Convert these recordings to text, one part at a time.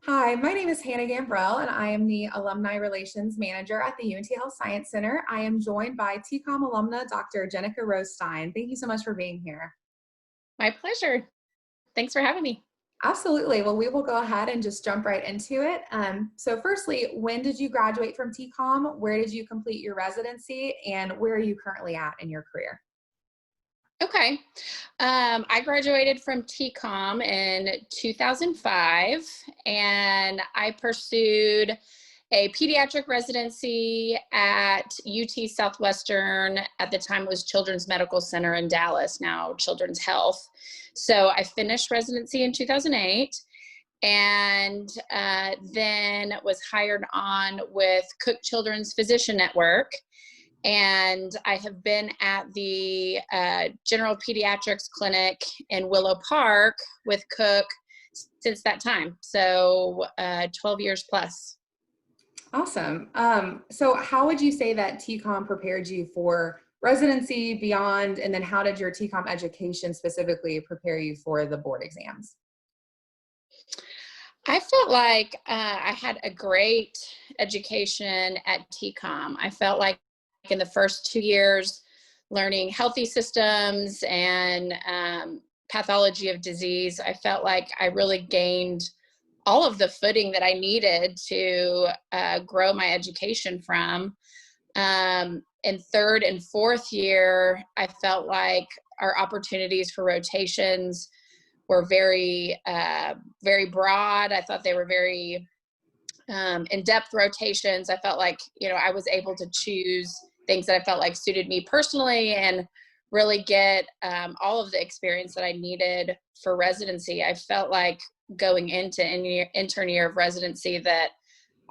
Hi, my name is Hannah Gambrell, and I am the Alumni Relations Manager at the UNT Health Science Center. I am joined by TCOM Alumna, Dr. Jenica Rose-Stine. Thank you so much for being here. My pleasure. Thanks for having me. Absolutely. Well, we will go ahead and just jump right into it. So firstly, when did you graduate from TCOM? Where did you complete your residency? And where are you currently at in your career? Okay. I graduated from TCOM in 2005, and I pursued a pediatric residency at UT Southwestern. At the time, it was Children's Medical Center in Dallas, now Children's Health. So I finished residency in 2008, and then was hired on with Cook Children's Physician Network. And I have been at the General Pediatrics Clinic in Willow Park with Cook since that time. So 12 years plus. Awesome. So how would you say that TCOM prepared you for residency, beyond, and then how did your TCOM education specifically prepare you for the board exams? I felt like I had a great education at TCOM. I felt like in the first 2 years, learning healthy systems and pathology of disease, I felt like I really gained all of the footing that I needed to grow my education from. In third and fourth year, I felt like our opportunities for rotations were very broad. I thought they were very in-depth rotations. I felt like, I was able to choose things that I felt like suited me personally and really get all of the experience that I needed for residency. I felt like going into intern year of residency that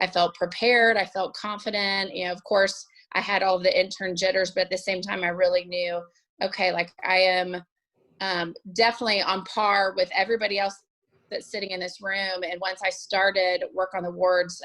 I felt prepared. I felt confident. Of course, I had all the intern jitters, but at the same time, I really knew, okay, like I am definitely on par with everybody else that's sitting in this room. And once I started work on the wards,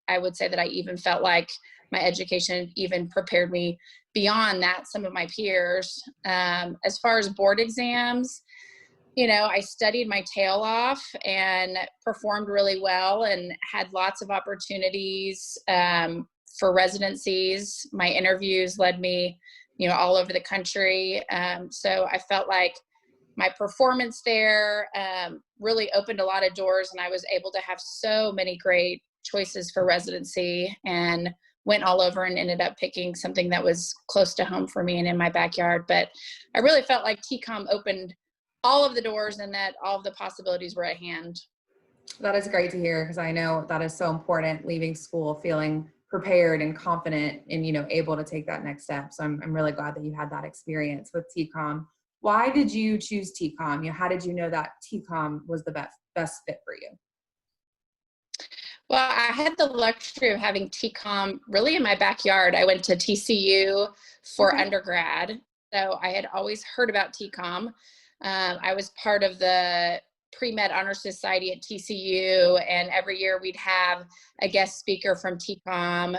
I would say that I even felt like my education even prepared me beyond that, some of my peers. As far as board exams, I studied my tail off and performed really well and had lots of opportunities for residencies. My interviews led me, all over the country. So I felt like my performance there really opened a lot of doors, and I was able to have so many great choices for residency and went all over and ended up picking something that was close to home for me and in my backyard. But I really felt like TCOM opened all of the doors and that all of the possibilities were at hand. That is great to hear, because I know that is so important, leaving school feeling prepared and confident and, able to take that next step. So I'm really glad that you had that experience with TCOM. Why did you choose TCOM? How did you know that TCOM was the best fit for you? Well, I had the luxury of having TCOM really in my backyard. I went to TCU for Okay. undergrad, so I had always heard about TCOM. I was part of the Pre-Med Honor Society at TCU, and every year we'd have a guest speaker from TCOM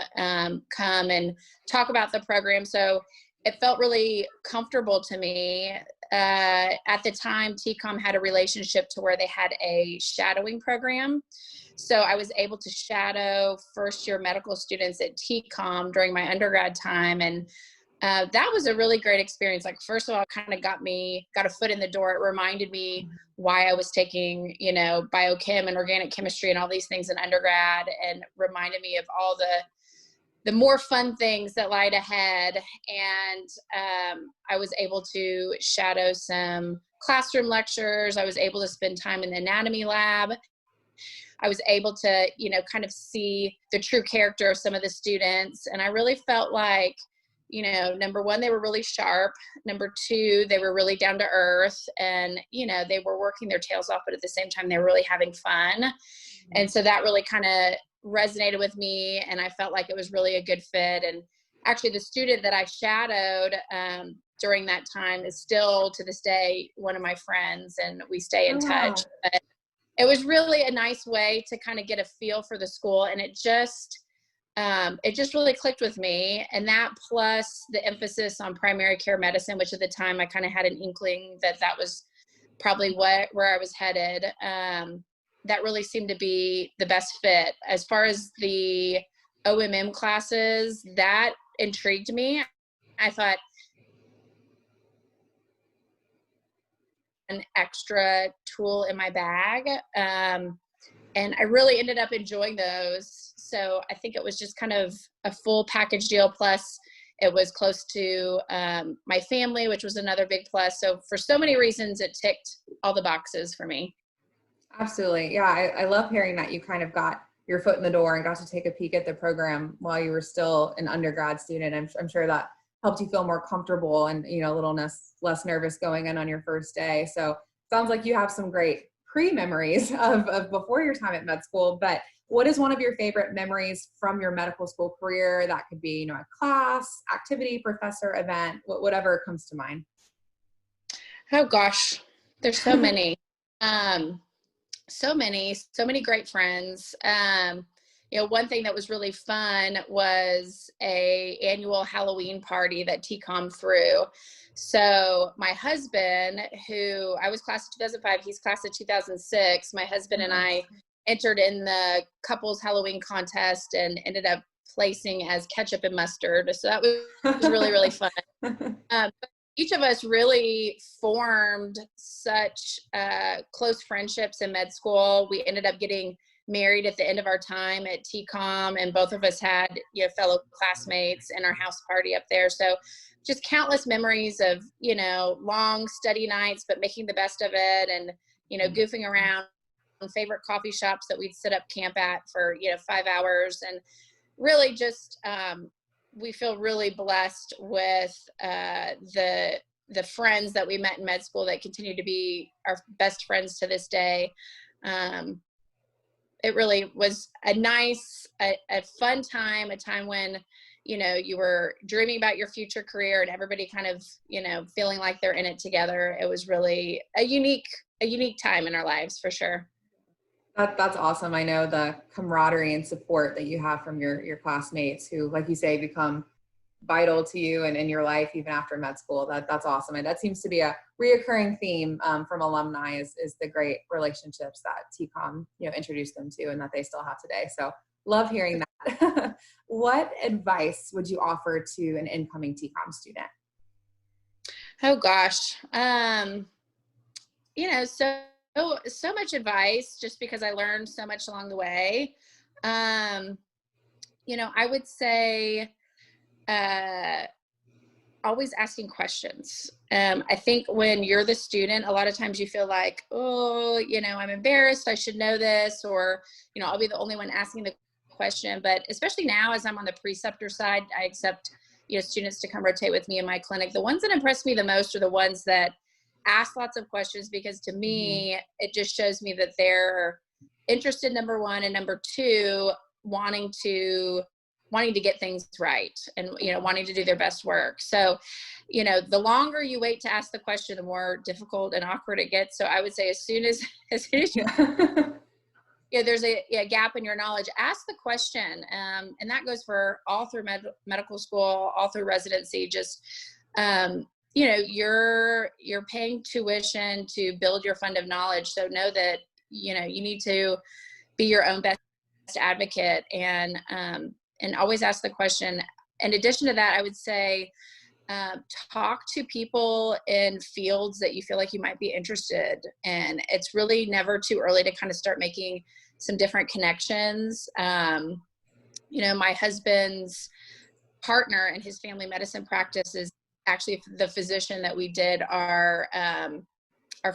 come and talk about the program. So it felt really comfortable to me. At the time, TCOM had a relationship to where they had a shadowing program. So I was able to shadow first-year medical students at TCOM during my undergrad time, and that was a really great experience. Like, first of all, it kind of got a foot in the door. It reminded me why I was taking, biochem and organic chemistry and all these things in undergrad, and reminded me of all the more fun things that lied ahead. And I was able to shadow some classroom lectures. I was able to spend time in the anatomy lab. I was able to, kind of see the true character of some of the students. And I really felt like, number one, they were really sharp. Number two, they were really down to earth, and, they were working their tails off, but at the same time, they were really having fun. And so that really kind of resonated with me, and I felt like it was really a good fit. And actually, the student that I shadowed during that time is still to this day one of my friends, and we stay in Oh, touch. wow. But it was really a nice way to kind of get a feel for the school, and it just really clicked with me. And that, plus the emphasis on primary care medicine, which at the time I kind of had an inkling that was probably where I was headed. that really seemed to be the best fit. As far as the OMM classes, that intrigued me. I thought an extra tool in my bag. And I really ended up enjoying those. So I think it was just kind of a full package deal. Plus it was close to my family, which was another big plus. So for so many reasons, it ticked all the boxes for me. Absolutely. Yeah, I love hearing that you kind of got your foot in the door and got to take a peek at the program while you were still an undergrad student. I'm sure that helped you feel more comfortable and, you know, a little less nervous going in on your first day. So sounds like you have some great pre-memories of before your time at med school. But what is one of your favorite memories from your medical school career? That could be, you know, a class, activity, professor, event, whatever comes to mind. Oh gosh, there's so many. So many great friends. You know, one thing that was really fun was a annual Halloween party that TCOM threw. So my husband, who I was class of 2005, he's class of 2006. My husband and I entered in the couples Halloween contest and ended up placing as ketchup and mustard. So that was really, really fun. Each of us really formed such close friendships in med school. We ended up getting married at the end of our time at TCOM, and both of us had, you know, fellow classmates in our house party up there. So just countless memories of, you know, long study nights, but making the best of it, and, you know, goofing around, favorite coffee shops that we'd set up camp at for, you know, 5 hours. And really just we feel really blessed with the friends that we met in med school that continue to be our best friends to this day. It really was a nice, a fun time, a time when, you know, you were dreaming about your future career and everybody kind of, you know, feeling like they're in it together. It was really a unique time in our lives, for sure. That's awesome. I know the camaraderie and support that you have from your classmates who, like you say, become vital to you and in your life even after med school. That's awesome. And that seems to be a reoccurring theme from alumni is the great relationships that TCOM, you know, introduced them to and that they still have today. So love hearing that. What advice would you offer to an incoming TCOM student? Oh gosh. You know, so much advice, just because I learned so much along the way. You know, I would say always asking questions. I think when you're the student, a lot of times you feel like, oh, you know, I'm embarrassed, I should know this, or, you know, I'll be the only one asking the question. But especially now, as I'm on the preceptor side, I accept, you know, students to come rotate with me in my clinic. The ones that impress me the most are the ones that ask lots of questions, because to me, it just shows me that they're interested, number one, and number two, wanting to get things right, and, you know, wanting to do their best work. So, you know, the longer you wait to ask the question, the more difficult and awkward it gets. So I would say as soon as you, yeah, there's a gap in your knowledge, ask the question. And that goes for all through medical school, all through residency. Just, you know, you're paying tuition to build your fund of knowledge. So know that, you know, you need to be your own best advocate, and always ask the question. In addition to that, I would say, talk to people in fields that you feel like you might be interested in. It's really never too early to kind of start making some different connections. You know, my husband's partner in his family medicine practice is actually the physician that we did our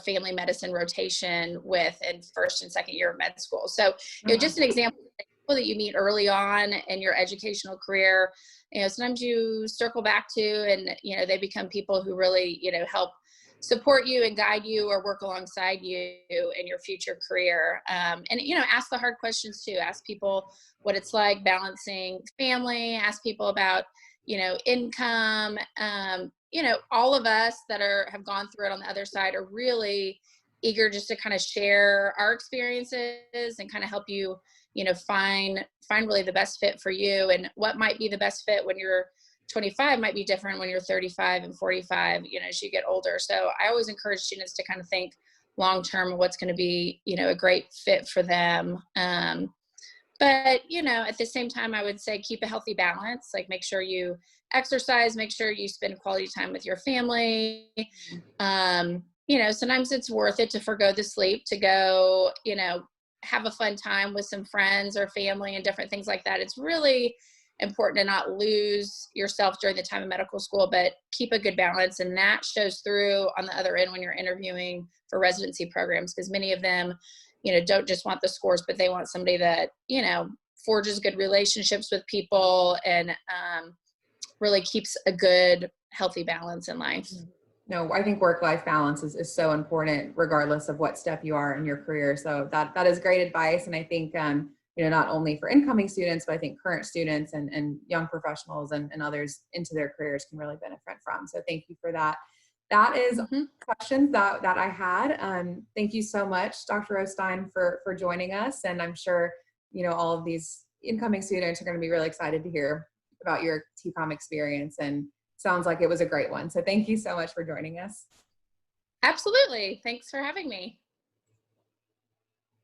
family medicine rotation with in first and second year of med school. So, you know, just an example of people that you meet early on in your educational career, you know, sometimes you circle back to, and, you know, they become people who really, you know, help support you and guide you or work alongside you in your future career. And, you know, ask the hard questions too. Ask people what it's like balancing family, ask people about, you know, income. You know, all of us that have gone through it on the other side are really eager just to kind of share our experiences and kind of help you, you know, find really the best fit for you. And what might be the best fit when you're 25 might be different when you're 35 and 45, you know, as you get older. So I always encourage students to kind of think long-term and what's going to be, a great fit for them. But, at the same time, I would say keep a healthy balance, like make sure you exercise, make sure you spend quality time with your family. Sometimes it's worth it to forgo the sleep to go, have a fun time with some friends or family and different things like that. It's really important to not lose yourself during the time of medical school, but keep a good balance. And that shows through on the other end when you're interviewing for residency programs, because many of them, don't just want the scores, but they want somebody that, forges good relationships with people and really keeps a good, healthy balance in life. No, I think work-life balance is so important regardless of what step you are in your career. So that is great advice. And I think, not only for incoming students, but I think current students and young professionals and others into their careers can really benefit from. So thank you for that. That is questions that I had. Thank you so much, Dr. Rose-Stine, for joining us. And I'm sure, all of these incoming students are going to be really excited to hear about your TCOM experience, and sounds like it was a great one. So thank you so much for joining us. Absolutely. Thanks for having me.